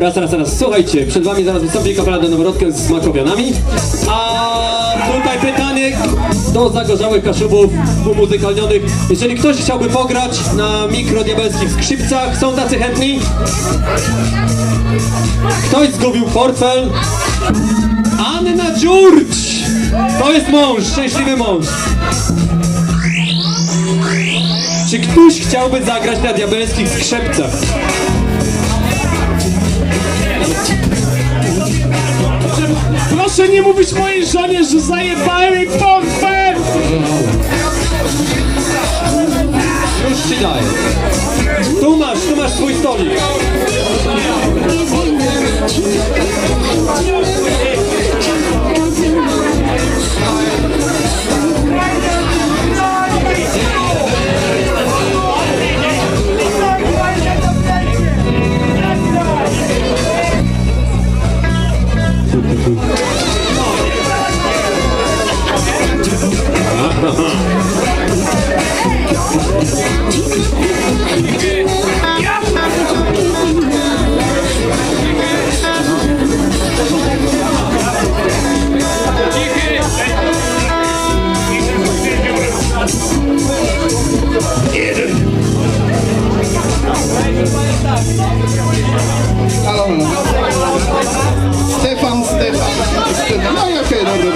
Raz. Słuchajcie, przed wami zaraz wystąpi kapela do Noworodkę z makowionami. A tutaj pytanie do zagorzałych Kaszubów umuzykalnionych. Jeżeli ktoś chciałby pograć na mikrodiabelskich skrzypcach, są tacy chętni? Ktoś zgubił portfel? Anna Dziurcz! To jest mąż, szczęśliwy mąż. Czy ktoś chciałby zagrać na diabelskich skrzypcach? Proszę nie mówić mojej żonie, że zajebałem jej portfel! Już ci daję. Tu masz swój stolik. Halo. Stefan. No i okej, dobra.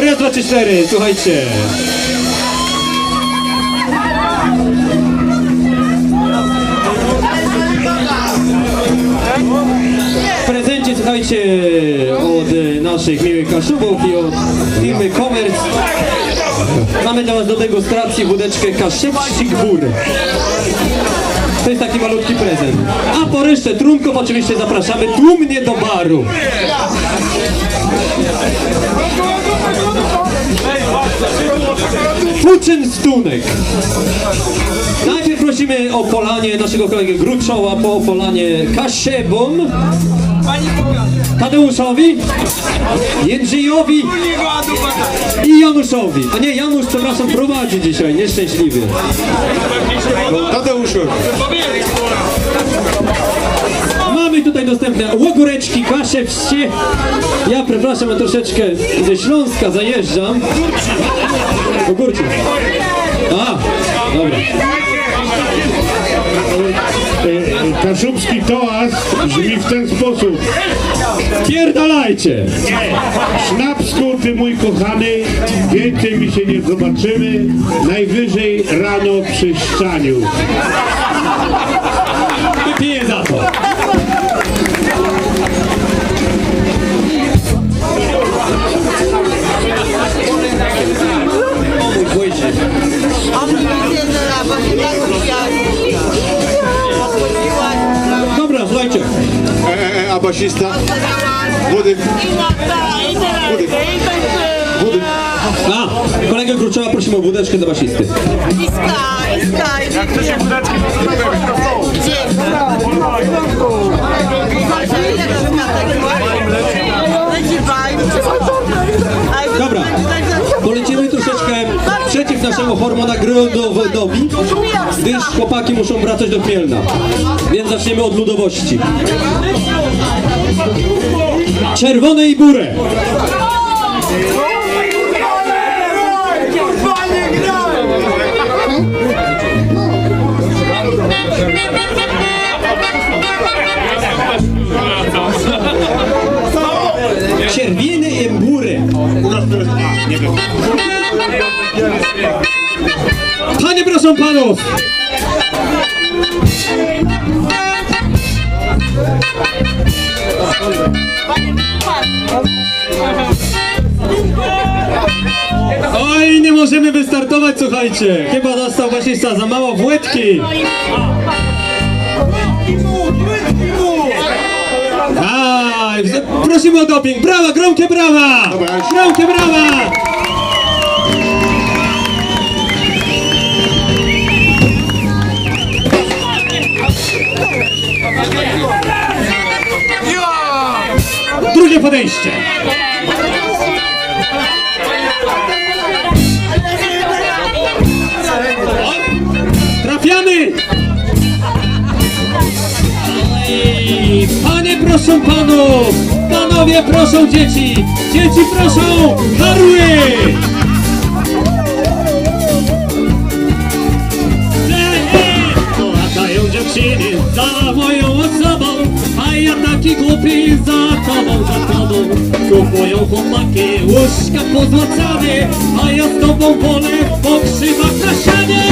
Raz, dwa, trzy, cztery, słuchajcie. W prezencie, słuchajcie, od naszych miłych Kaszubów i od firmy Commerce mamy dla was do degustacji wódeczkę Kaszewski Gbur. To jest taki malutki prezent. A po resztę trunków oczywiście zapraszamy tłumnie do baru. Poczęstunek. Najpierw prosimy o polanie naszego kolegę Gruczoła, po polanie Kaszebon, Tadeuszowi, Jędrzejowi i Januszowi. A nie, Janusz, przepraszam, prowadzi dzisiaj, nieszczęśliwy. Tadeuszu. Mamy tutaj dostępne łogóreczki, kaszewskie. Ja, przepraszam, ja troszeczkę ze Śląska zajeżdżam. Ogórki. A, dobra. Kaszubski toast brzmi w ten sposób. Pierdalajcie! Sznapsku, ty mój kochany, więcej mi się nie zobaczymy, najwyżej rano przy ścianiu. Wypiję za to. O mój Wojciech. Dobra, słuchajcie. A basista? Wody. A, kolegę Gruczoła prosimy o wódeczkę do basisty. Jak chcecie wódeczki, Dobra, polecimy troszeczkę przeciw naszemu hormonagrodowi, gdyż chłopaki muszą wracać do Chmielna. Więc zaczniemy od ludowości. Czerwone i burę. Czerwiene i burę. Nie wiem. Panie, proszę panów! Oj, nie możemy wystartować, słuchajcie. Chyba dostał basista za mało włydki. Aj, prosimy o doping. Brawa, gromkie brawa! Gromkie brawa! Drugie podejście. Trafiamy! Oj, panie proszą panów! Panowie proszą dzieci! Dzieci proszą karły! Latają dziewczyny za moją osobą, a ja taki głupi za tobą. Kupują chłopaki łóżka pozłacane, a ja z tobą wolę po krzywach na sianie.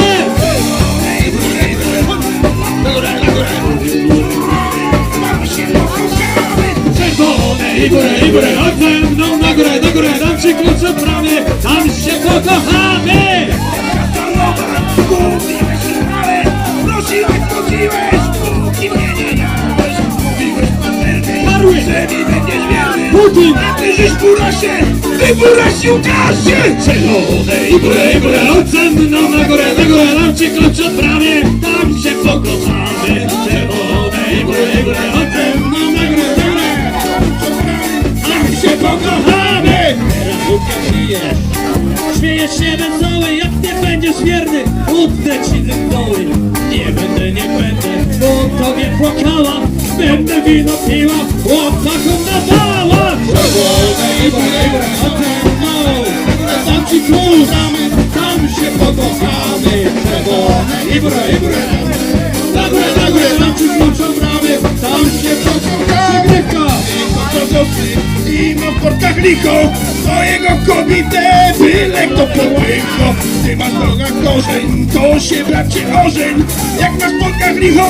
Czerwone i górę, chodź ze mną na górę, dam ci klucz od bramy, tam się pokochamy. Prosiłeś, póki mnie nie dałeś. Mówiłeś panterny, Karły! że mi będziesz wierny. Putin! A ty żeś burasie, wyburaś Łukaszcie. Czerwone i górę, chodź ze mną na górę, dam ci klucz od bramy, tam się pokochamy. Czerwone i górę, chodź ze mną na górę, tam się pokochamy. Teraz wódka pije, śmiejesz się wesoły, jak nie będziesz wierny, udnę ci zygdoły. Nie będę, bo tobie płakała, będę wino piła, chłopakom nadała. Czerwone i górę, chodź ze mną, dam ci klucz, tam się pokochamy. Czerwone i górę, na górę, dam ci klucz od bramy, tam się pokochamy. Przygrywka! I ma w portach licho, swojego komitę, byle kto popycho. Ty masz droga korzeń, to się bracie ożeń. Jak masz w portach licho,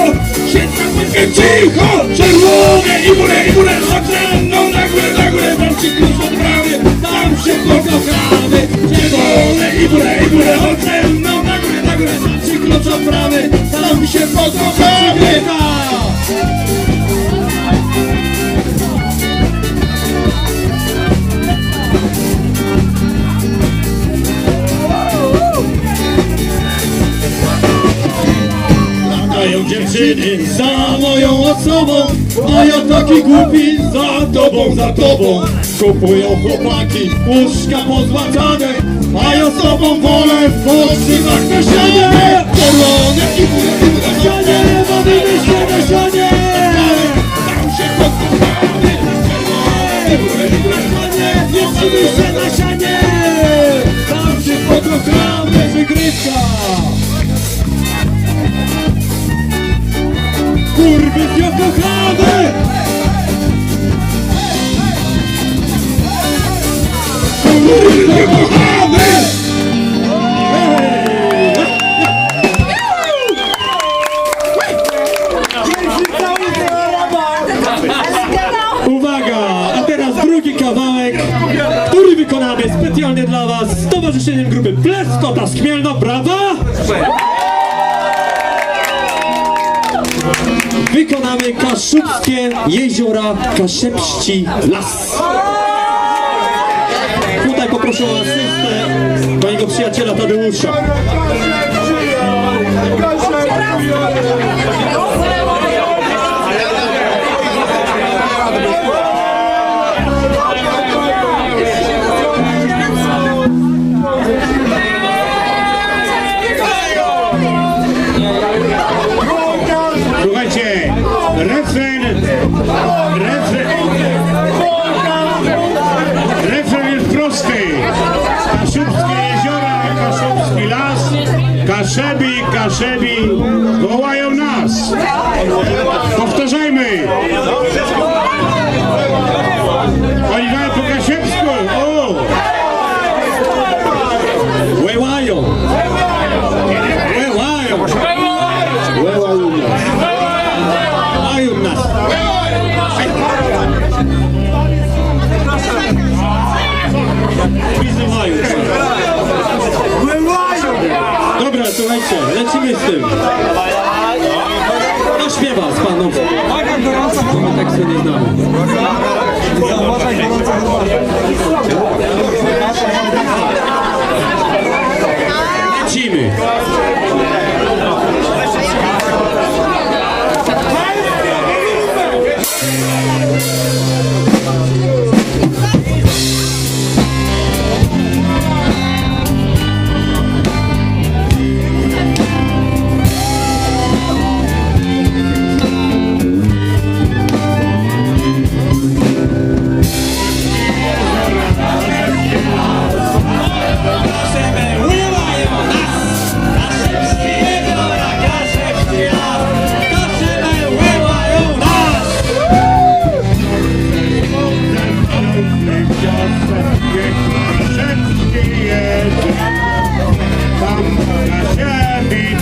siedź na płytkę cicho. Czerwone i górę, chodź ze mną na górę, dam ci klucz od bramy, tam się pokochamy. Czerwone i górę, chodź ze mną na górę, dam ci klucz od bramy, tam się pokochamy. Latają dziewczyny za moją osobą, a ja taki głupi za tobą. Kupują chłopaki łóżka pozłacane, a ja z tobą wolę w pokrzywach na sianie. Czerwone i górę, na sianie, bawimy się na sianie. Tam się pokochamy. Bawimy się na sianie. Tam się pokochamy, wygrywka. Kurwy się kochamy! Kurwy się kochamy! Uwaga! A teraz drugi kawałek, który wykonamy specjalnie dla was z towarzyszeniem grupy Pleskota z Chmielno. Brawa! Wykonamy Kaszubskie Jeziora, Kaszepści Las. Tutaj poproszę o asystę mojego przyjaciela Tadeusza. Słuchajcie, refren jest prosty. Kaszubskie jeziora, Kaszubski las, Kaszebi, wołają nas. Powtarzajmy. Oni dają po kaszebsku. O! Wyłają. Dobra, słuchajcie, lecimy z tym. Kto śpiewa z panów? Bo my tekstu nie znamy. Lecimy.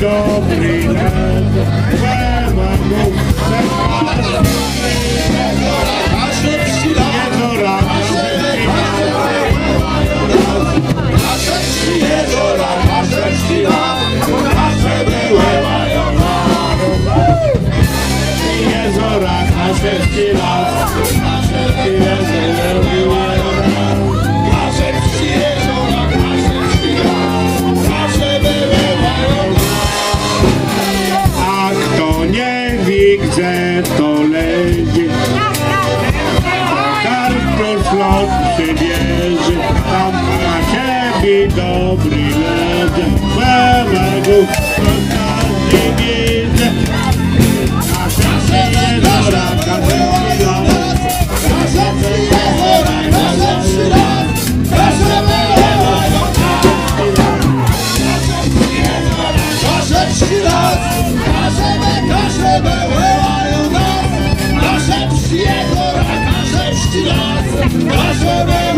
Dobry led, a kto nie widze, to ledzie. Kartol flot przybierze, tam na ciebie dobry led. Łamagów, to każdy widzę. A czasem jeziora,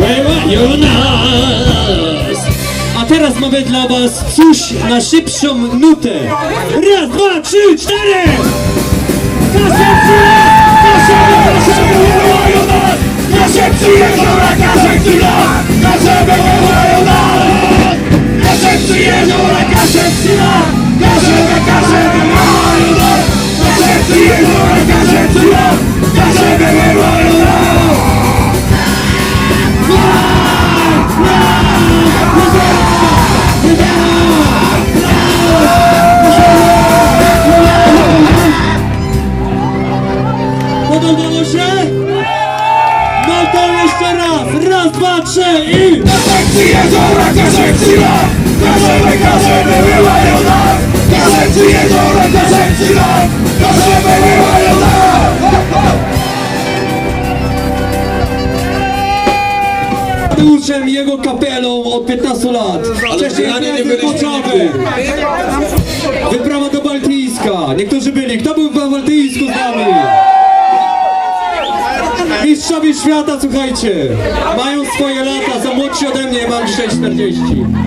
Wyłają nas! A teraz mamy dla was coś na szybszą nutę. Raz, dwa, trzy, cztery! Podobało się? No to jeszcze raz! Raz, dwa, trzy i... Tadeuszem i jego kapelą od 15 lat. Wcześniej imprezy Poczowy. Wyprawa do Bałtycka. Niektórzy byli. Kto był w Bałtycku z nami? Mistrzowie świata, słuchajcie, mają swoje lata, są młodsi ode mnie, mam dzisiaj 40.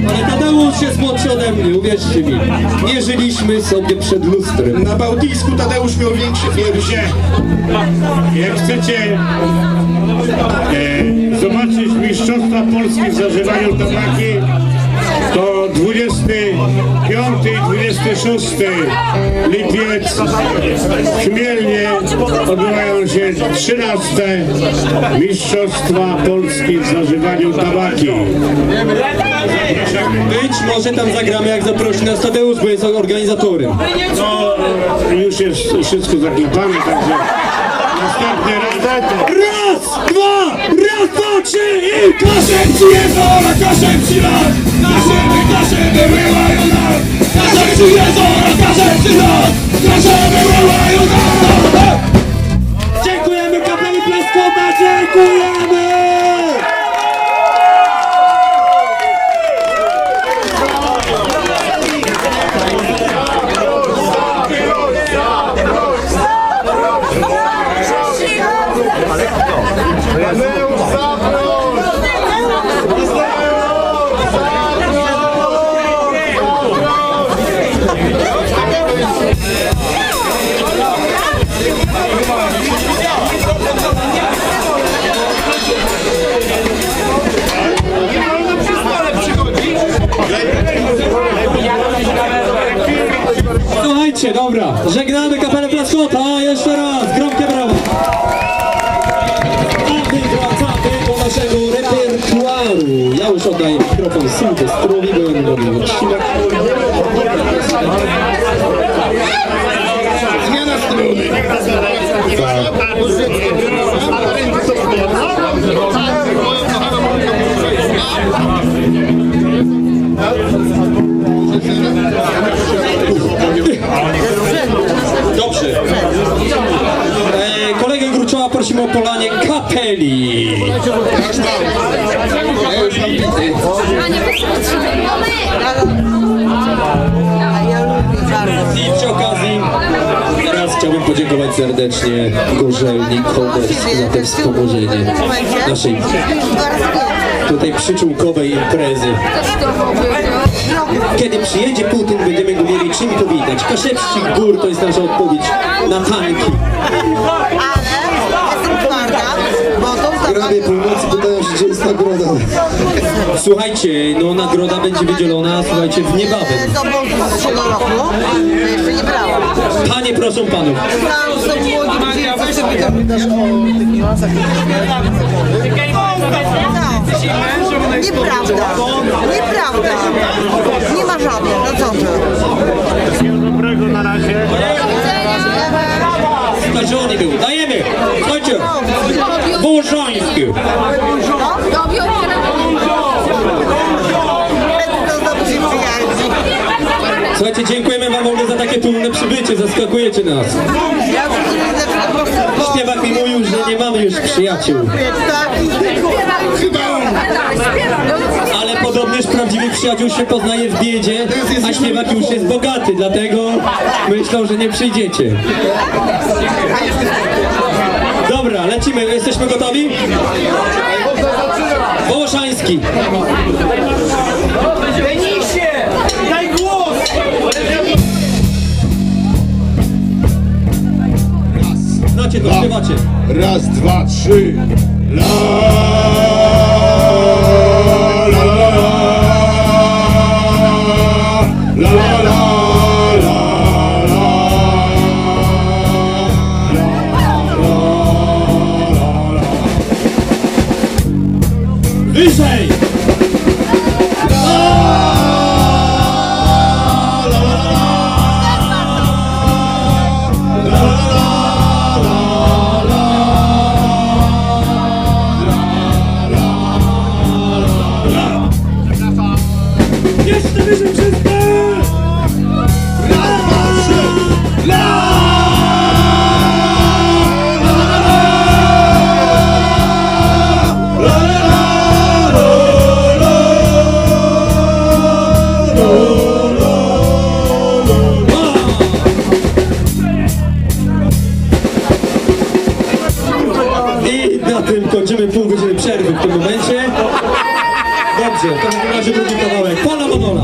Ale Tadeusz jest młodszy ode mnie, uwierzcie mi. Nie żyliśmy sobie przed lustrem. Na Bałtycku Tadeusz miał większy wiersze. jak chcecie zobaczyć Mistrzostwa Polski w zażywaniu tabaki, to 25 i 26 lipiec w Chmielnie odbywają się 13 Mistrzostwa Polski w zażywaniu tabaki. Być może tam zagramy, jak zaprosi nas Tadeusz, bo jest organizatorem. No, już jest wszystko zaklepane, także następny raz. Raz, dwa, trzy i... Kasem jeziora, kasem lat, kasemy wyłają nas. Kasem jeziora, kasem lat, kasemy wyłają nas. Dziękujemy kapeli Pleskota, dziękujemy! Słuchajcie, dobra, żegnamy kapelę Plaskota, jeszcze raz, gromkie brawa. A wracamy do naszego repertuaru. Ja już oddaję mikrofon Sylwestrowi, bo ja nie robię odcinek. Zmiana strony. Dobrze. Kolegę Gruczoła prosimy o polanie kapeli. I przy okazji teraz chciałbym podziękować serdecznie Gorzelni Commerce za te wspomożenie naszej tutaj przyczółkowej imprezy. Kiedy przyjedzie Putin, będziemy go mieli czym powitać. Kaszewskich Gór to jest nasza odpowiedź na tanki. W Grabie Północy pytają się, gdzie jest nagroda. Słuchajcie, no nagroda będzie wydzielona, słuchajcie, w niebawem. Z obozu roku jeszcze nie brałam. Panie, proszę panów. Tam są młodzi Nieprawda. Nieprawda. Nie ma żadnych, no co ty? Skażony był, dajemy. Słuchajcie, Wołoszański. Słuchajcie, dziękujemy wam w ogóle za takie tłumne przybycie, zaskakujecie nas. Śpiewak mi mówił, że nie mamy już przyjaciół. Ale podobnież prawdziwych przyjaciół się poznaje w biedzie, a śpiewak już jest bogaty, dlatego myślą, że nie przyjdziecie. Dobra, lecimy, jesteśmy gotowi? Wołoszański. Daj głos! Znacie to, śpiewacie. Raz, dwa, trzy. La, la, la, la, la, la, Wyżej! Jeszcze wyżej wszystko! raz, dwa, trzy. La, I na tym kończymy pół godziny przerwy w tym momencie. Dobrze, to w takim razie drugi kawałek. Pana Monola.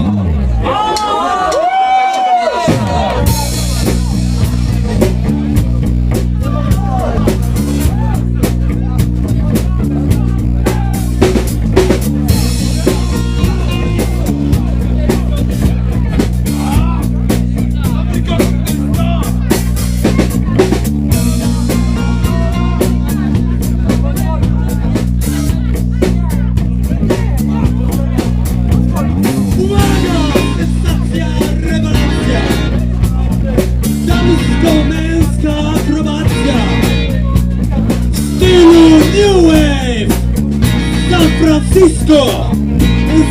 Męska akrobacja w stylu New Wave San Francisco.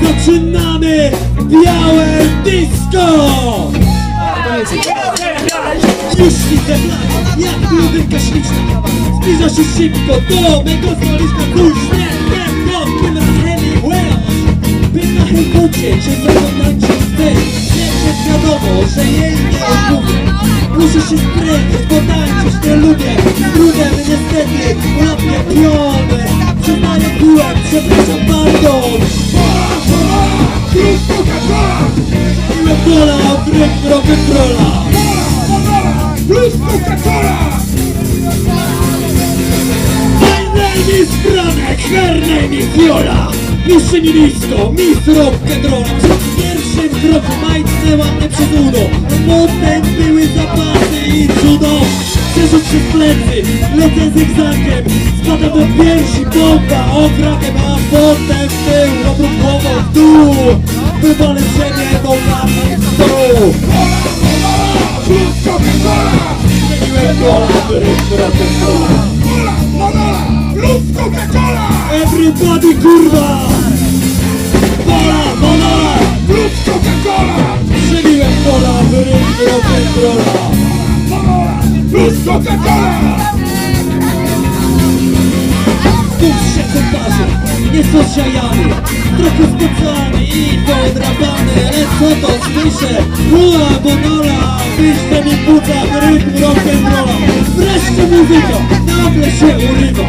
Zaczynamy białe disco. Już widzę plan, jak bludynka śliczna. Zbliża się szybko do mego stoliczka. Tuż nie to tym Hemingwaya. By na Hejkocie cię zaglądać chce. Przecież wiadomo, że jej nie odmówię. Muszę się sprężyć, bo tańczyć nie lubię. Trudem niestety łapię piony. Przyznaję piłem, przepraszam bardzo. Dola, odryk, rock'n'rolla. Plus Coca-Cola! My name is Franek, her name is Viola. Mistrz mi nisko, mistrz rock'n'rolla. Przed pierwszym kroku majtnęła mnie przez udo. Potem były zapasy i cudo. Przerzut przez plecy, lecę zygzakiem. Spadam do piersi, bomba okrakiem. A potem w tył, obrót głową w dół. Wywalę ziemię nogami w stół. Plus Coca-Cola! Zmieniłem gola, rytm rock'n'rolla. Mola, monola, plus Coca-Cola! Everybody kurwa! Mola, monola! Plus Coca-Cola! Strzeliłem gola, rytm rock'n'rolla. Monola, plus Coca-Cola! Skup się komparze, nie sosiajany. Trochę spocony i podrapany. Ale co to słyszę? Mola, monola! Wyjście mi buta, rytm rock'n'rolla. Wreszcie muzyka nagle się urywa.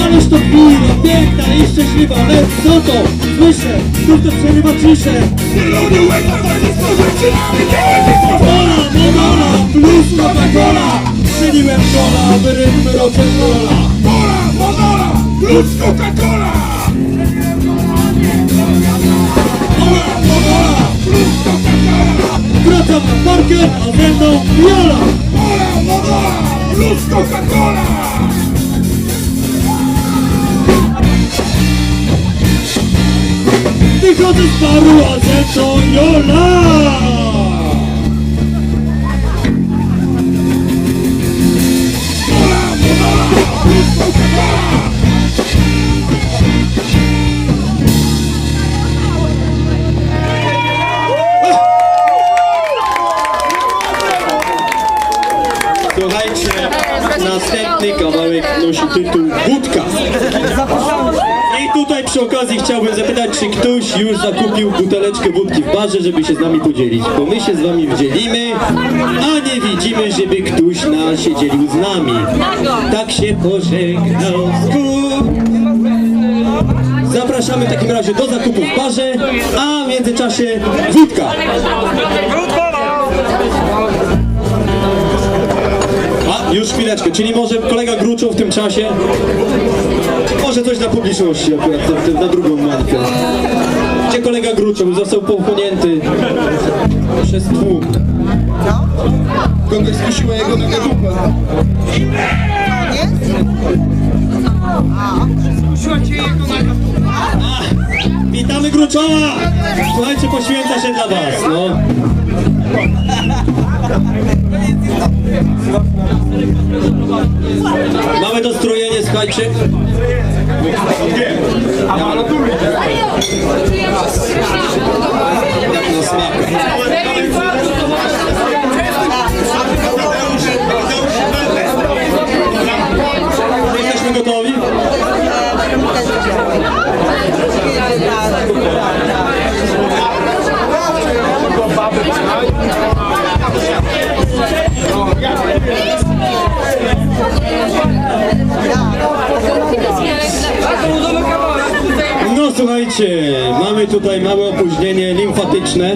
Ależ to chwila piękna i szczęśliwa. Ale co to? Słyszę, tylko przerywa ciszę. Zielony łeb na wojnie z porzeczynami! Mola, monola, plus Coca-Cola. Strzeliłem gola, rytm rock'n'rolla. Mola, monola, plus Coca-Cola! Mola, monola, plus Coca-Cola! Wracam na parkiet, a ze mną Viola. Mola, monola, plus Coca-Cola! Wychodzę z baru, a ze mną Jola. Mola, monola, plus Coca-Cola! Słuchajcie, następny kawałek nosi tytuł Wódka. I tutaj przy okazji chciałbym zapytać, czy ktoś już zakupił buteleczkę wódki w barze, żeby się z nami podzielić. Bo my się z wami dzielimy, a nie widzimy, żeby ktoś się dzielił z nami. Tak się pożegnał skór. Zapraszamy w takim razie do zakupu w barze, a w międzyczasie wódka. A, już chwileczkę, czyli może kolega Gruczoł w tym czasie? Może coś dla publiczności akurat, na drugą mańkę. Gdzie kolega Gruczoł został pochłonięty przez tłum? Kogoś skusiła jego noga dupa. Witamy Gruczoła! Słuchajcie, poświęca się dla was, no. Mamy dostrojenie, słuchajcie. Jak na smak. Jesteśmy gotowi? No słuchajcie, mamy tutaj małe opóźnienie limfatyczne.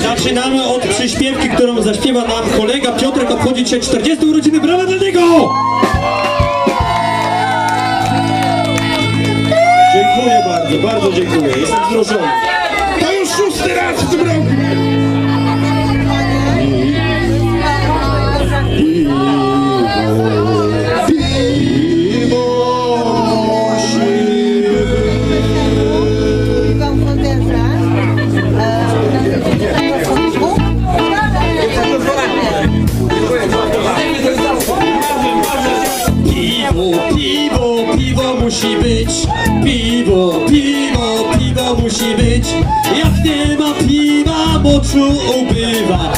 Zaczynamy od przyśpiewki, którą zaśpiewa nam kolega Piotrek, obchodzi dzisiaj 40 urodziny. Brawa dla niego! Dziękuję bardzo, bardzo dziękuję. Jestem wzruszony. To już 6. raz w tym roku! Piwo musi być. Piwo musi być. Jak nie ma piwa, moczu ubywa.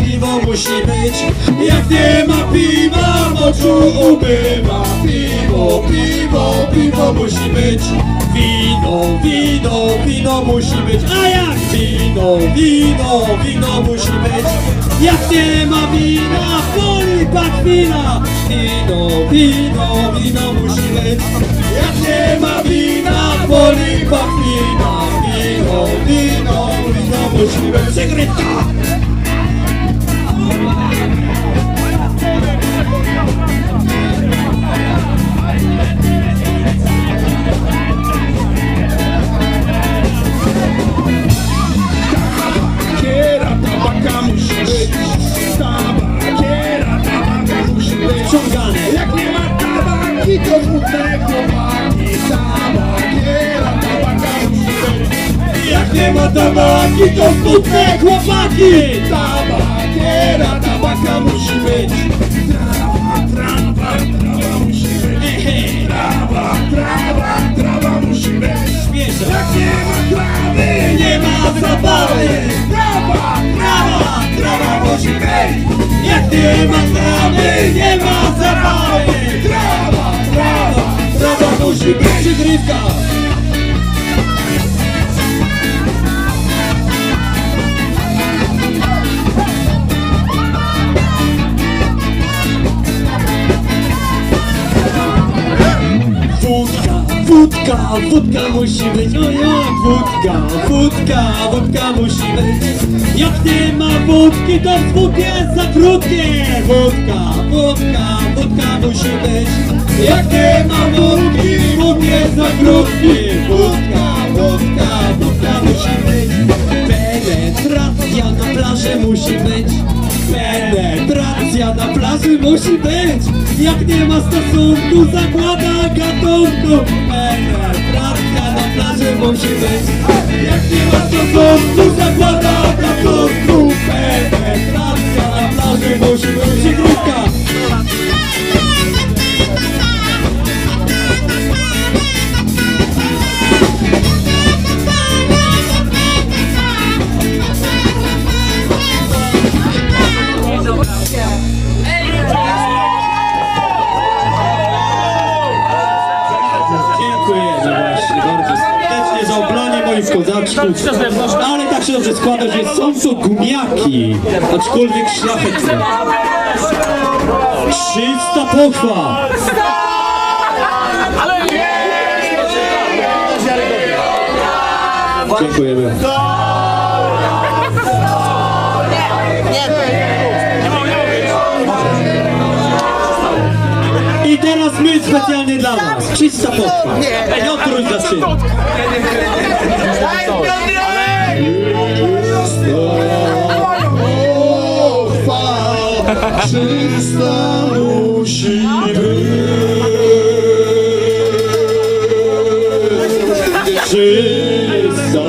Piwo musi być. Jak nie ma piwa, moczu ubywa. Piwo musi być. Wino musi być. A jak wino musi być. Jak nie ma wina, polipak wina. Wino musi być. Jak nie ma wina, polipak wina. Wino musi być. Segreta! nie ma tabaki, to smutne chłopaki. Tabakiera, tabaka musi być. Trawa musi być. Trawa musi być. Śmieszne. Jak nie ma trawy, Nie ma zabawy. trawa musi być. Jak nie ma trawy, nie ma zabawy. Trawa musi być. Przygrywka. Wódka musi być, o jak wódka musi być. Jak nie ma wódki, to wód jest za krótkie. Wódka musi być. Jak nie ma wódki, wód jest za krótki. Wódka musi być. Penetracja na plaży musi być. Penetracja na plaży musi być. Jak nie ma stosunku, zakłada gatunku. Penetracja na plaży musi być. Jak nie ma stosunku, zakłada gatunku. Penetracja na plaży musi być. Przygrywka. Dziękujemy właśnie bardzo serdecznie za oblanie moich kozaczków. Ale tak się dobrze składa, że są to gumiaki, aczkolwiek szlachetne. Czysta pochwa. Dziękujemy. I teraz my specjalnie dla was. Czysta pochwa. Piotruś zaczyna. Czysta musi być. Czysta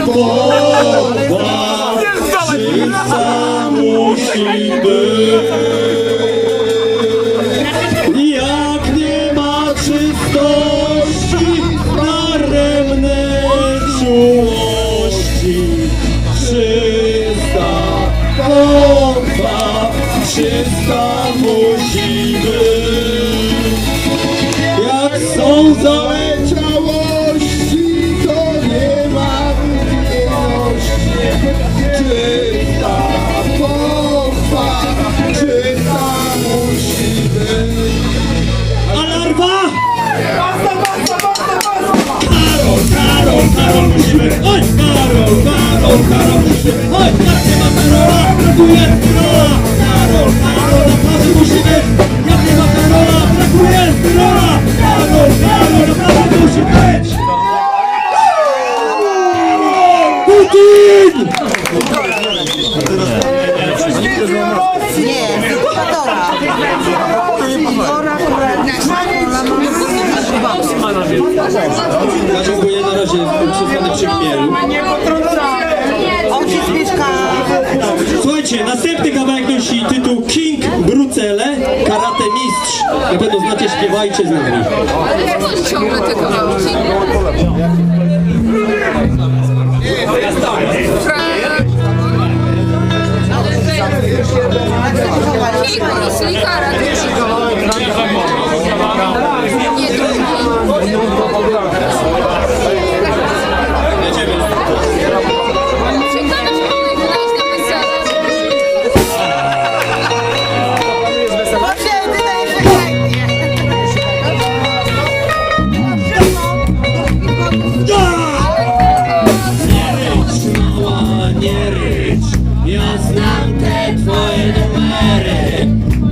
pochwa. Czysta musi być. Jak nie ma czystości, daremne czułości. Czysta pochwa, czysta musi być. Jak są zaleciałości, to nie ma miłości. Czysta pochwa, czysta musi być. Alarma! Karol musi być. Oj, Karol musi być. Oj, jak nie ma Karola, brakuje Karola. Karol na plaży musi być. Jak nie ma Karola, brakuje Karola. Karol na plaży musi być. Putin! Nie, dyktatora. Igora, Ja dziękuję na razie przesłany przy chmielu. Ojciec mieszka. Słuchajcie, następny kawałek nosi tytuł King Brucele, karate mistrz. Na pewno znacie, śpiewajcie z nami. Ale jak oni ciągle te kawałki? King Bruce Lee karate. Nie, ciekawe, że mogli wydać na wesele. Ojciec, ty Nie rycz, ja znam te twoje numery.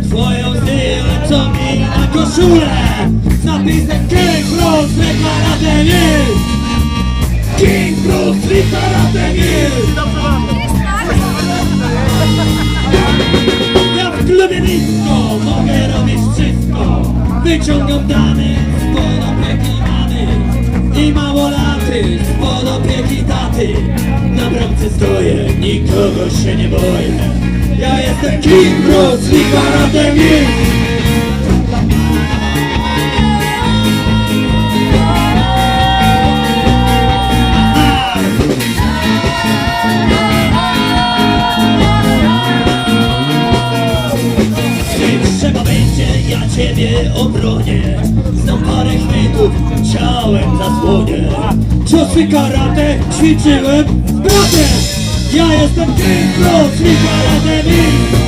Twoją zdjęłą mi na koszulę z napisem King Bruce Lee Karate Mistrz. King Bruce Lee Karate Mistrz. Ja w klubie disco mogę robić wszystko. Wyciągam dane spod opieki mamy i małolaty spod opieki taty. karate, na bramce stoję, nikogo się nie boję. Ja jestem King Bruce Lee Karate Mistrz. Trzeba będzie, ja ciebie obronię. Znam parę chwytów, ciałem zasłonię. Ciosy karate ćwiczyłem z bratem. Ja jestem King Bruce Lee Karate Mistrz.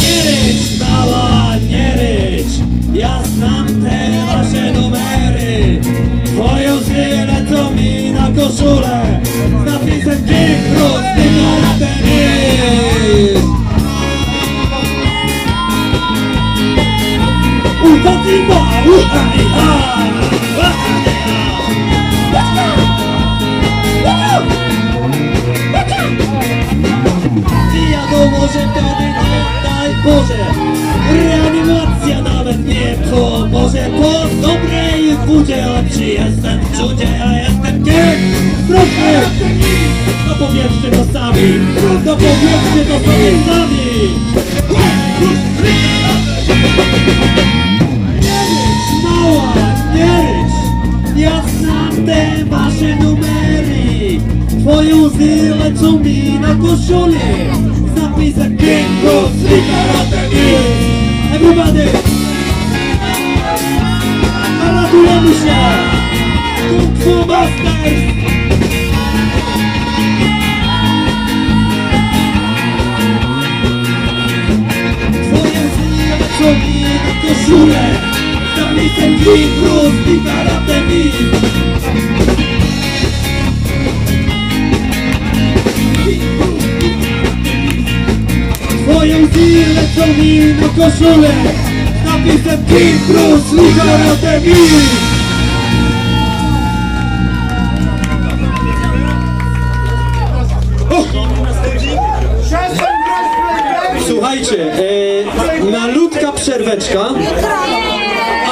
Nie rycz, mała, nie rycz. Ja znam te wasze numery. Twoje łzy lecą mi na koszulę z napisem King Bruce Lee Karate Mistrz. Ufatima, ufatima, wiadomo, że wtedy nie daj Boże, reanimacja nawet nie pomoże. Po dobrej wódzie, czy jestem w czudzie, ja jestem King Bruce Lee. No powiedzcie to sami, no powiedzcie to sobie sami. Mała, nie rycz, ja znam te wasze numery. Twoje łzy lecą mi na koszuli z napisem King Bruce Lee Karate Mistrz. Everybody! Gratulujemy się! Kung Fu Masters! Twoje łzy lecą mi na koszulę z napisem King Bruce Lee Karate Mistrz. Twoje łzy lecą mi na koszulę z napisem King Bruce Lee Karate Mistrz. Słuchajcie, malutka przerweczka,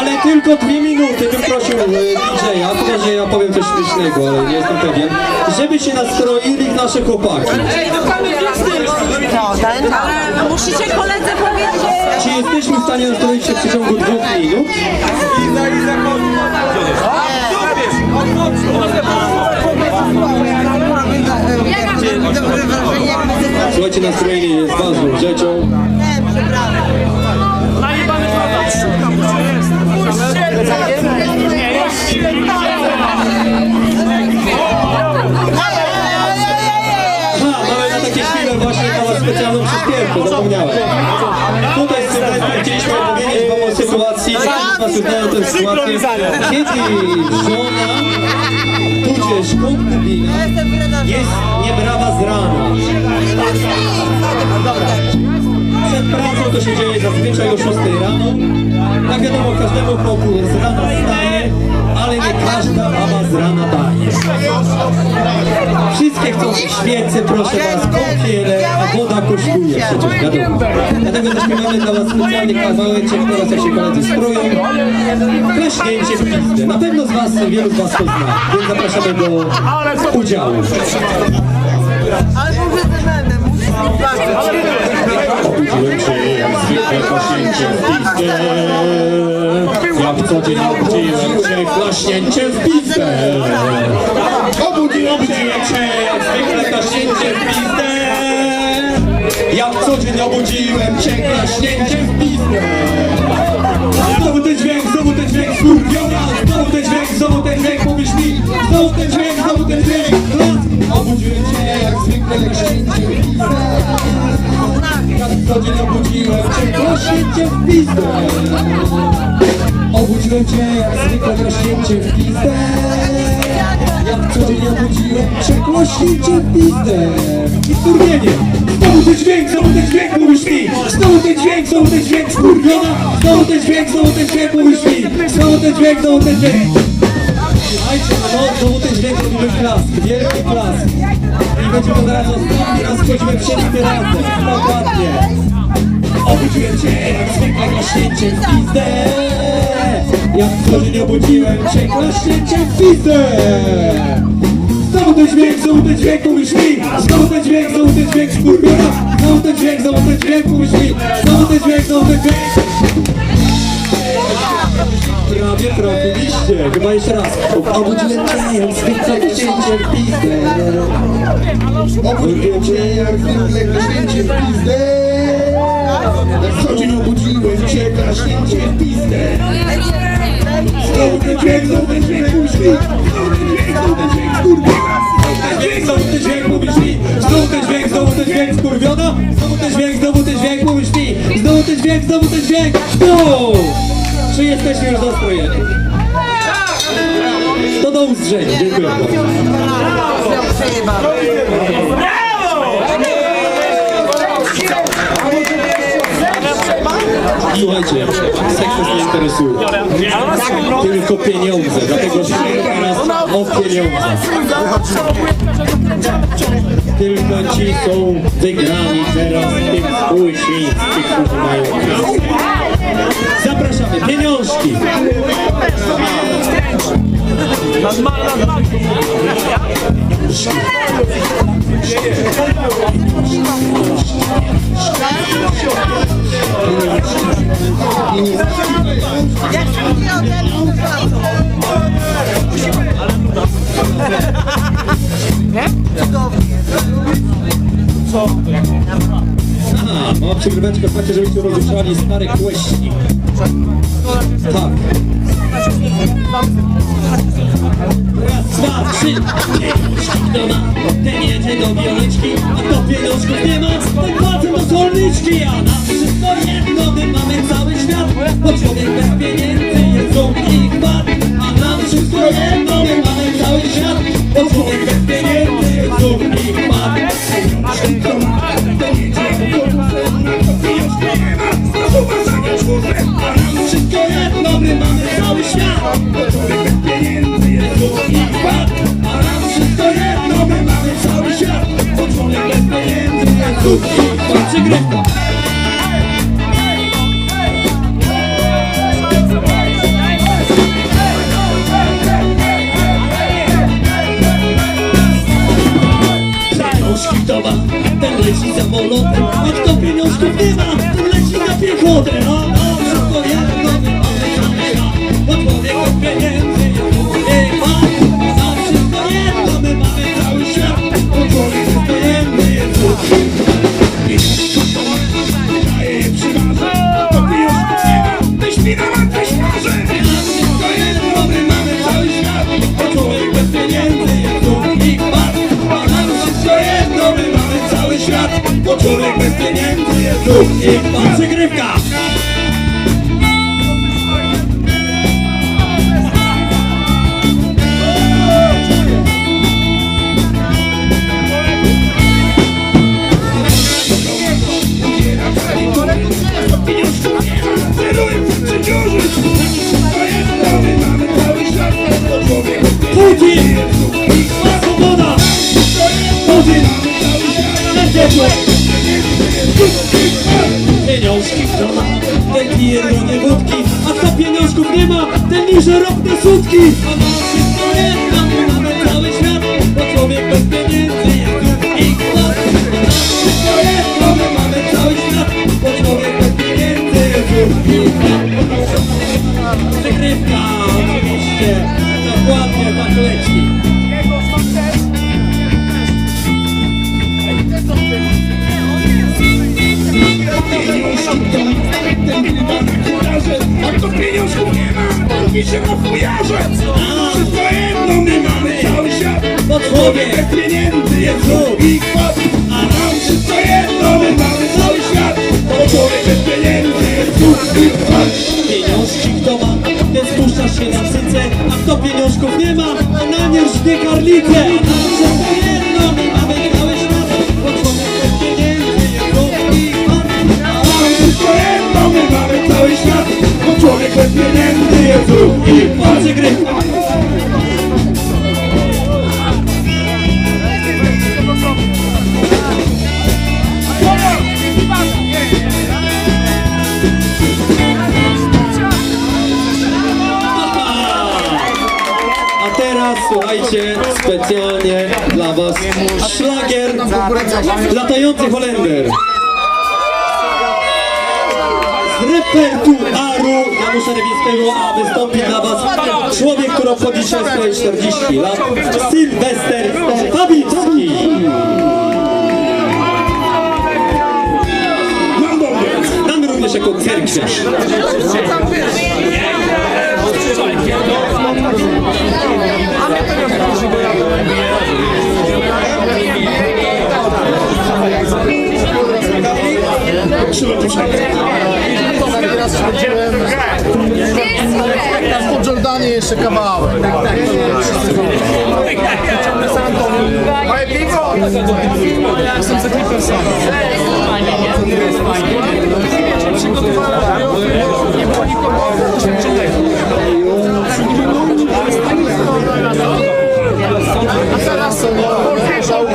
ale tylko 2 minuty, bym prosił DJ-a, chyba że ja powiem coś śmiesznego, ale nie jestem pewien, żeby się nastroili nasze chłopaki. Musicie koledze powiedzieć. Czy jesteśmy w stanie nastroić się w przeciągu 2 minut? Dobre wrażenie, jak widzę. Słuchajcie, nastrojenie jest ważną rzeczą. Mamy na takie chwile właśnie dla was specjalną przyspiewkę, zapomniałem. Tutaj z Sylwestrem chcieliśmy powiedzieć wam o sytuacji, jak was znają tę sytuację, kiedy żona, tudzież konkubina jest niebrawa z rana. Przed pracą to się dzieje zazwyczaj o 6 rano. Jak wiadomo, każdemu chłopu z rana staje, ale nie każda baba z rana daje. Wszystkie chcą świece, proszę was, kąpiele, a woda kosztuje przecież, wiadomo. Dlatego zaśpiewamy dla was specjalny kawałeczek, teraz jak się koledzy stroją. Klaśnięcie w pizdę. Na pewno z was, wielu z was to zna, więc zapraszamy do udziału. Ale może te memy, musisz mi patrzeć. Obudziłem się jak zwykle klaśnięciem w pizdę. Jak co dzień obudziłem się klaśnięciem w pizdę. Obudziłem się jak zwykle klaśnięciem w pizdę. Jak co dzień obudziłem się klaśnięciem w pizdę. Znowu ten dźwięk skurwiona. Znowu ten dźwięk, mówisz mi. Znowu ten dźwięk, klask. Obudziłem się jak zwykle klaśnięciem w pizdę. Jak co dzień obudziłem się klaśnięciem w pizdę. Obudziłem cię jak zwykle klaśnięciem w pizdę. Jak co dzień obudziłem cię klaśnięciem w pizdę. I skurwienie. Znowu ten dźwięk, mówisz mi. Znowu ten dźwięk, skurwiona. Znowu ten dźwięk, mówisz mi. Znowu ten dźwięk. Słuchajcie, no znowu ten dźwięk robimy klask, wielki klask. I będziemy zaraz ostatni raz, choćby wszyscy razem. Dokładnie. Obudziłem cię jak zwykle klaśnięcie w pizdę. Jak co dzień obudziłem cię, klaśnięcie w pizdę. Znowu ten dźwięk, mówisz mi. Znowu ten dźwięk, skurwiona. Znowu ten dźwięk, mówisz mi. Znowu ten dźwięk. Prawie trafiliście, chyba jeszcze raz. Obudziłem cię, jak zwykle klaśnięcie w pizdę. Obudziłem cię jak zwykle klaśnięcie w pizdę. Jak co dzień obudziłem cię, klaśnięcie w pizdę. Znowu ten dźwięk, mówisz mi. Znowu ten dźwięk, kurwa. Znowu ten dźwięk, mówisz mi. Znowu ten dźwięk, skurwiona. Znowu ten dźwięk, mówisz mi. Znowu ten dźwięk. No! Czy jesteśmy już zastrojeni? To do uzdrzenia, dziękuję bardzo. Słuchajcie, seks nas nie interesuje. Tylko pieniądze, dlatego się teraz o pieniądze. Tylko ci są wygrani teraz w tym świństwie, którzy mają kasę. Zapraszamy, pieniążki! Jak się nie oderwał pracą. Cudownie. Aha, mała przygryweczka, słuchajcie, żebyście rozruszali stare kłeści. Tak. Raz, dwa, trzy. Kto ma, ten jedzie do bioleczki, a to pieniążków nie ma, ten płacę do solniczki. A na wszystko jedno, my mamy cały świat, bo człowiek bez pieniędzy jest dług i chwat. A na wszystko jedno, my mamy cały świat, bo człowiek bez pieniędzy jest dług i chwat. Wszystko jedno, my mamy cały świat, bo człowiek bez pieniędzy jest dług i chwat. A nam wszystko jedno, my mamy cały świat, bo człowiek bez pieniędzy jest dług i chwat. Przygrywka. Pieniążki kto ma, ten leci samolotem, a kto pieniążków nie ma, ten leci na piechotę. A wszystko jedno, my mamy cały świat, bo człowiek bez pieniędzy jest dług i chwat. A wszystko jedno, my mamy cały świat, bo człowiek bez pieniędzy jest dług i chwat. Daje je przy barze, to pieniążków nie ma, ty śpi na matryśmarze. A wszystko jedno, my mamy cały świat, bo człowiek bez pieniędzy jest dług i chwat. A nam wszystko jedno, my mamy cały świat, bo człowiek bez pieniędzy jest dług i chwat. Przygrywka. Pieniążków nie ma, celuję w przedziurze. Wszystko jedno, my mamy cały świat, bo człowiek bez pieniędzy Putin! jest dług i chwat. Swoboda! Wszystko jedno, Putin! mamy cały świat, Na ciepło! pieniędzy jest dług i chwat. Pieniążki kto ma, ten pije runie wódki, a kto pieniążków nie ma, ten liże ropne sutki. A ma wszystko jedno, my mamy cały świat, bo człowiek bez pieniędzy jest dług i chwat. A nam wszystko jedno, my mamy cały świat, bo człowiek bez pieniędzy jest dług i chwat. Przygrywka, oczywiście, dokładnie tak leci. A to pieniążków nie ma, to mi się na fujarze. Wszystko jedno, my mamy cały świat, Bo człowiek bez pieniędzy jest dług i chwat. A nam wszystko jedno, my mamy cały świat, bo człowiek bez pieniędzy jest dług i chwat. pieniążki kto ma, ten spuszczasz się na psyce, a kto pieniążków nie ma, na nie rżnie karlicę. A nam wszystko jedno, my mamy cały świat, bo człowiek bez pieniędzy jest dług i chwat. A nam wszystko jedno, my mamy cały świat, bo człowiek bez pieniędzy jest dług i chwat. Przygrywka. specjalnie dla was szlagier Latający Holender. Z repertuaru Janusza Rybickiego, a wystąpi dla was człowiek, który obchodzi dzisiaj swoje 40 lat, Sylwester Pawlicki. Znany również jako cerkwiarz. Po Jordanie jeszcze kawałek. Moje piwo! Jestem za Clippersami. Nie było nikogo. A teraz żałuję,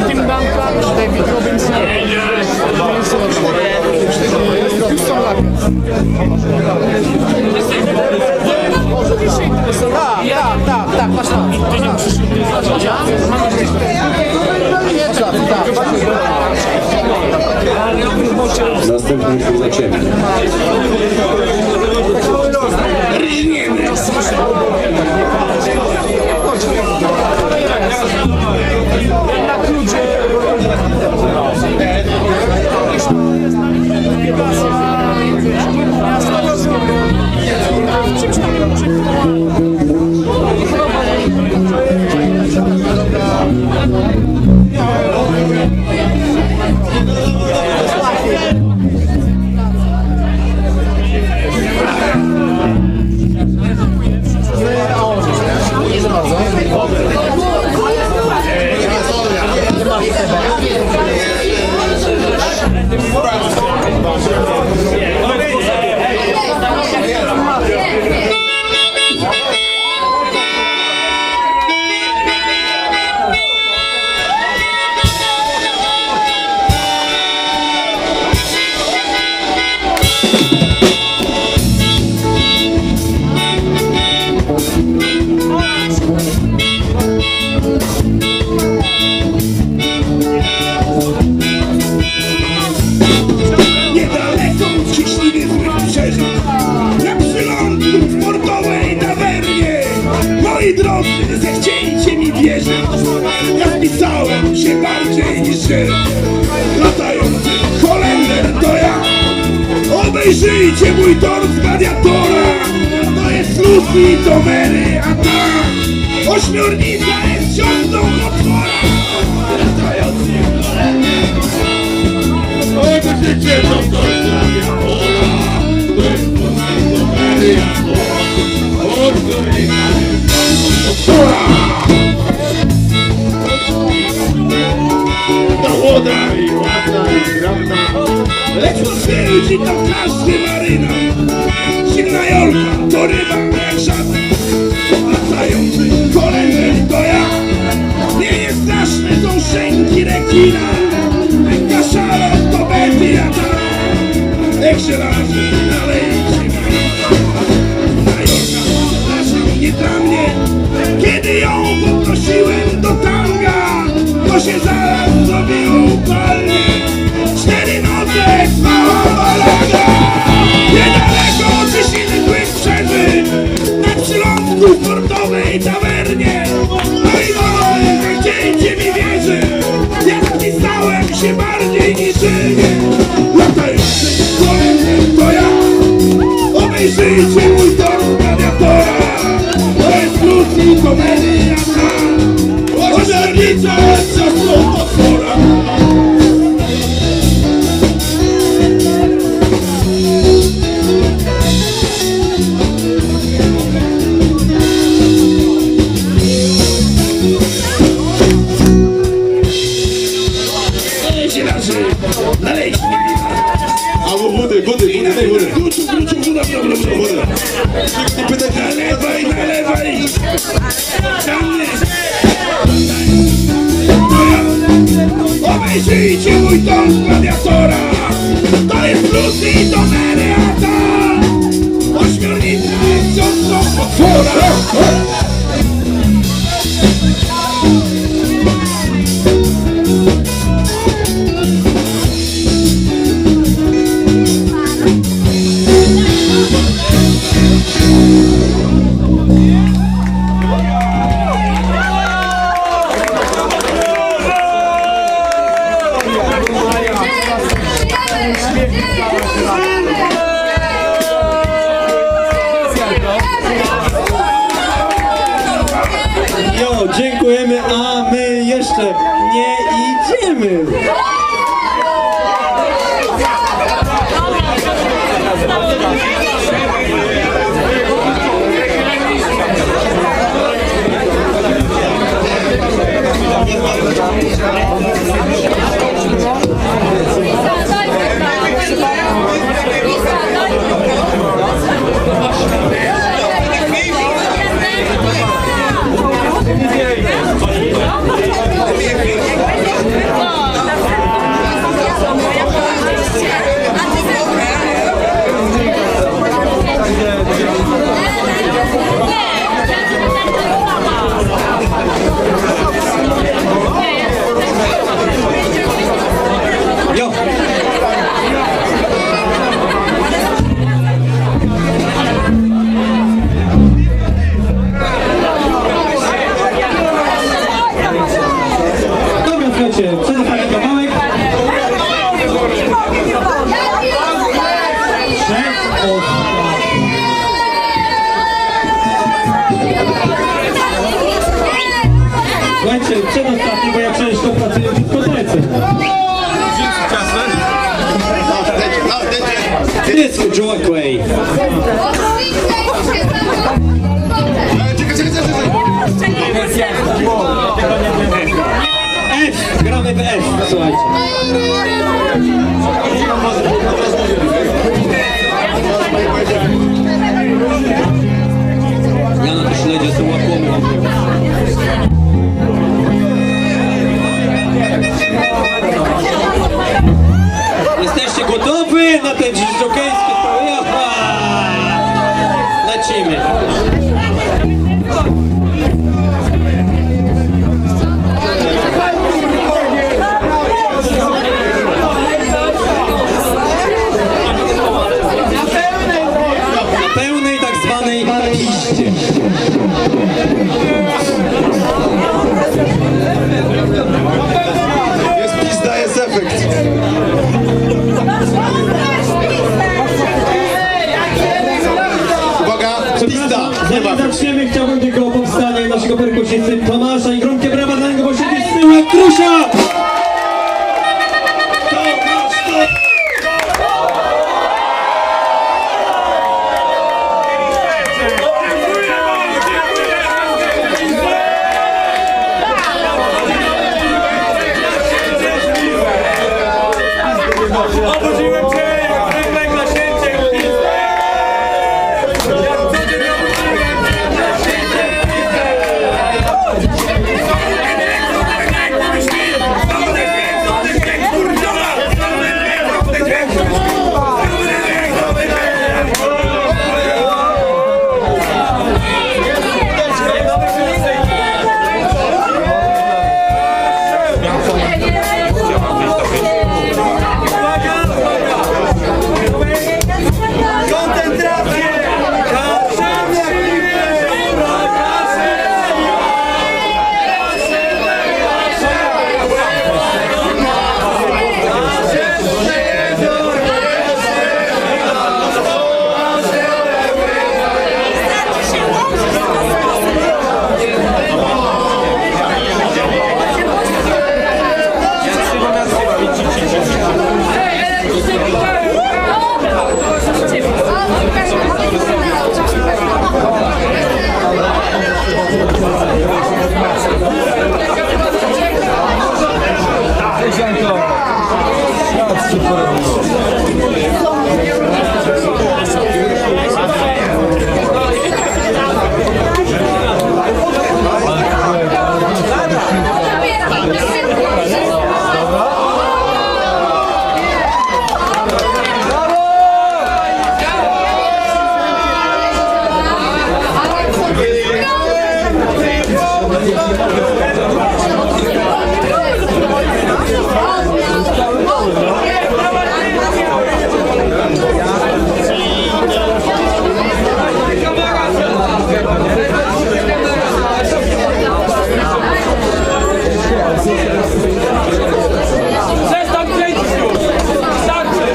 Tim Duncan, David Robinson, Houston Rockets. Tak, masz Następny film dla ciebie. Moi drodzy, zechciejcie mi wierzyć, ja wpisałem się bardziej niż wy. Latający Holender to ja. Obejrzyjcie mój tor z gladiatora. To jest Lucy, to Mary, a ta ośmiornica jest siostrą potwora. Latający Holender to ja. Obejrzyjcie to tor z gladiatora. To jest Lucy, to Mary, a ta ośmiornica jest ta łoda i ładna i grabna, lecz potwierdzi to każdy maryna. Silna Jolka to ryba jak żadna. Latający Holender to ja. Nie jest straszne są szczęki rekina. Ręka szalot to Betty, a ta jak się laży, nalejcie mi. Ta Jolka strasznie nie dla mnie. Kiedy ją poprosiłem do tanga, to się zaraz zrobiło upalnie. 4 noce spała balaga. Niedaleko Cieszyny złych przeży, na przylądku w portowej tawernie. No i drodzy, zechciejcie mi wierzy, ja spisałem się bardziej niż żyję. Latający Holender to ja. Obejrzyjcie mój tor gladiatora. To jest Lucy, to Mary, a ta ośmiornica jest siostrą potwora. Nalejcie naszy, nalejcie mi piwa. Albo wody. Nalewaj. Obejrzyjcie mój dom gladiatora. To jest plus i to Nereata. Ośmiornica ciągną potwora. Jo, dziękujemy, a my jeszcze nie idziemy. Jo. Dobra, słuchajcie, przedostatni kawałek. Słuchajcie, przedostatni, bo ja przecież to pracuję w dyskotece. Disco Joyway. F, gramy w F, słuchajcie. Ja na to śledzie są łakomy. Jesteście gotowi na ten żokejski projekt? Lecimy. Na pełnej tak zwanej piście. Jest pizda, jest efekt. Uwaga, pizda. Zanim zaczniemy, chciałbym tylko o powstanie naszego perkusisty Tomasza i gromkie brawa dla niego, bo siedzi z tyłu jak Krusia! Obudziłem cię, jak zwykle klaśnięcie w pizdę. Jak codziennie obudziłem cię, klaśnięcie w pizdę. Przestań kręcić już! Starczy!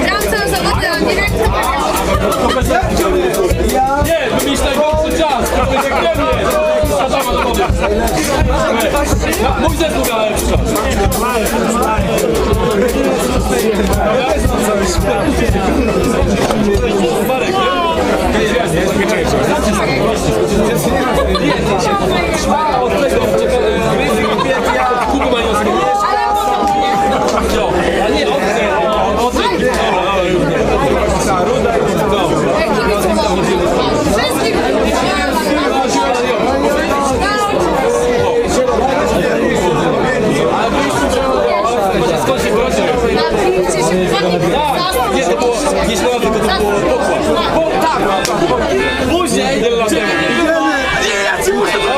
Gram całą zabawę, ale nie wiem kto Nie, wymyśl najgorszy czas! Mój zespół miał lepszy czas. Marek, Kubu Maniowskiego. A nie, nie, to było, nie śmiałem, tylko to było pokład. Tak, później, nie, ja ci muszę to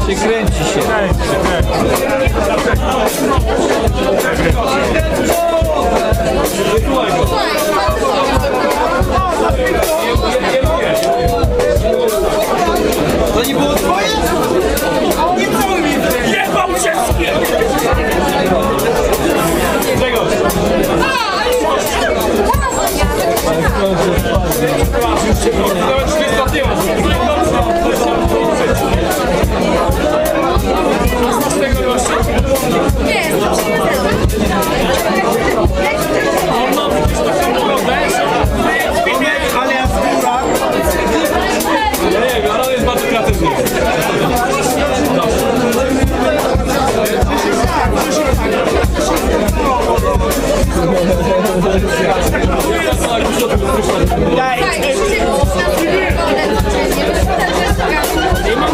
jest kręci się. To nie było twoje? Nie było mi! Jebał się sobie! Grzegorz! Nawet 400 nie ma. Z tego gościa? Nie, ale ja z góra. Nie, ale on jest bardzo kreatywny. Nie mam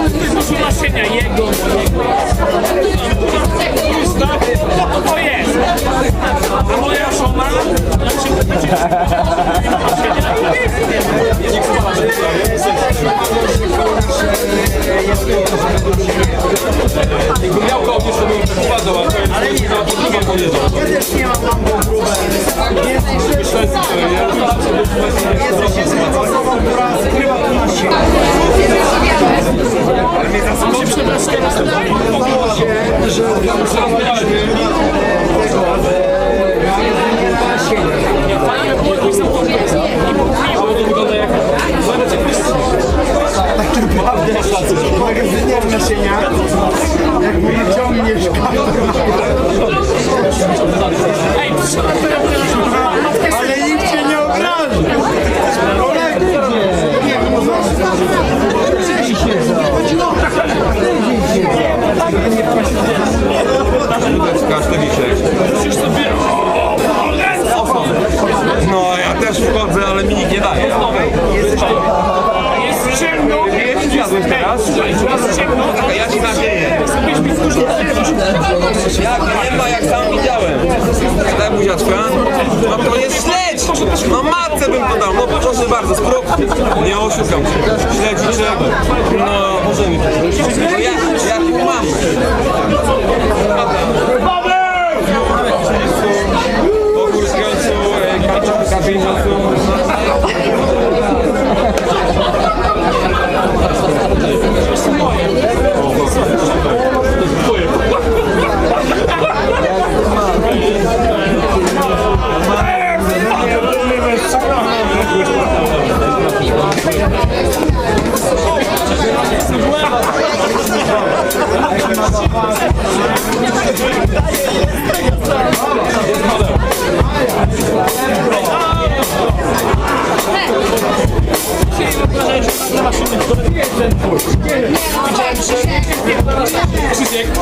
nasienia jego. A moja żona, jakby miał kogoś, to bym przeprowadzał, a to jest druga pojeżdża. Ja też nie mam tam próbę. Jesteś osobą, która skrywa to na siłę. Okazało się, że organizowaliśmy tak naprawdę magazynier nasienia, jak mu naciągniesz ale nikt cię nie obrazi. No, ja też wchodzę, ale mi nikt nie daje. Jest ciemno. Nie zjadłeś teraz? Jest ciemno. Ja ci nadzieję. Jak nie ma, jak sam widziałem. Daj buziaczka. No to jest śledź. No matce bym podał. No proszę bardzo, sprób. Nie oszukam cię. Śledziczek. No możemy. No ja tu mam. Pokój z końcu, kabinetu.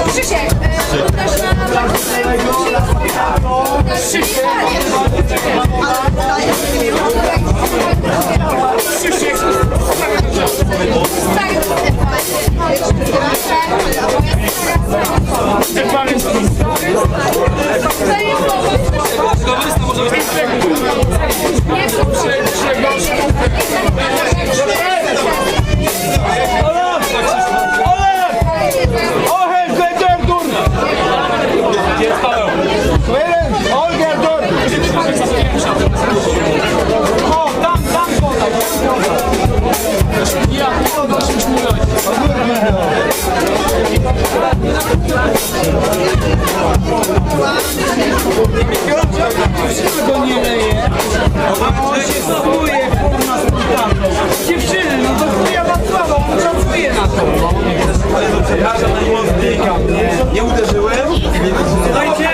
Krzysiek, pokaż na go nie leje, a on się stosuje, kurna, spotkany. Dziewczyny, no to chuja Wacława, on pracuje na to. Przepraszam najmocniej. Nie uderzyłem? Słuchajcie,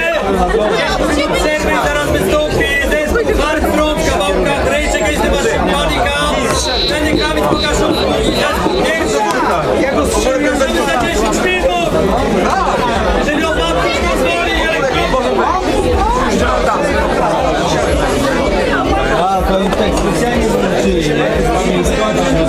przerwy i zaraz wystąpi zespół Hardrock, kawałka Drejczek, jest chyba Monika, Lenny Kravitz, pokażą zespół pierwszy. Ja go strzeliłem Za 10 minut! Jeżeli opadki nie pozwoli, A, to tak specjalnie włączyli, nie?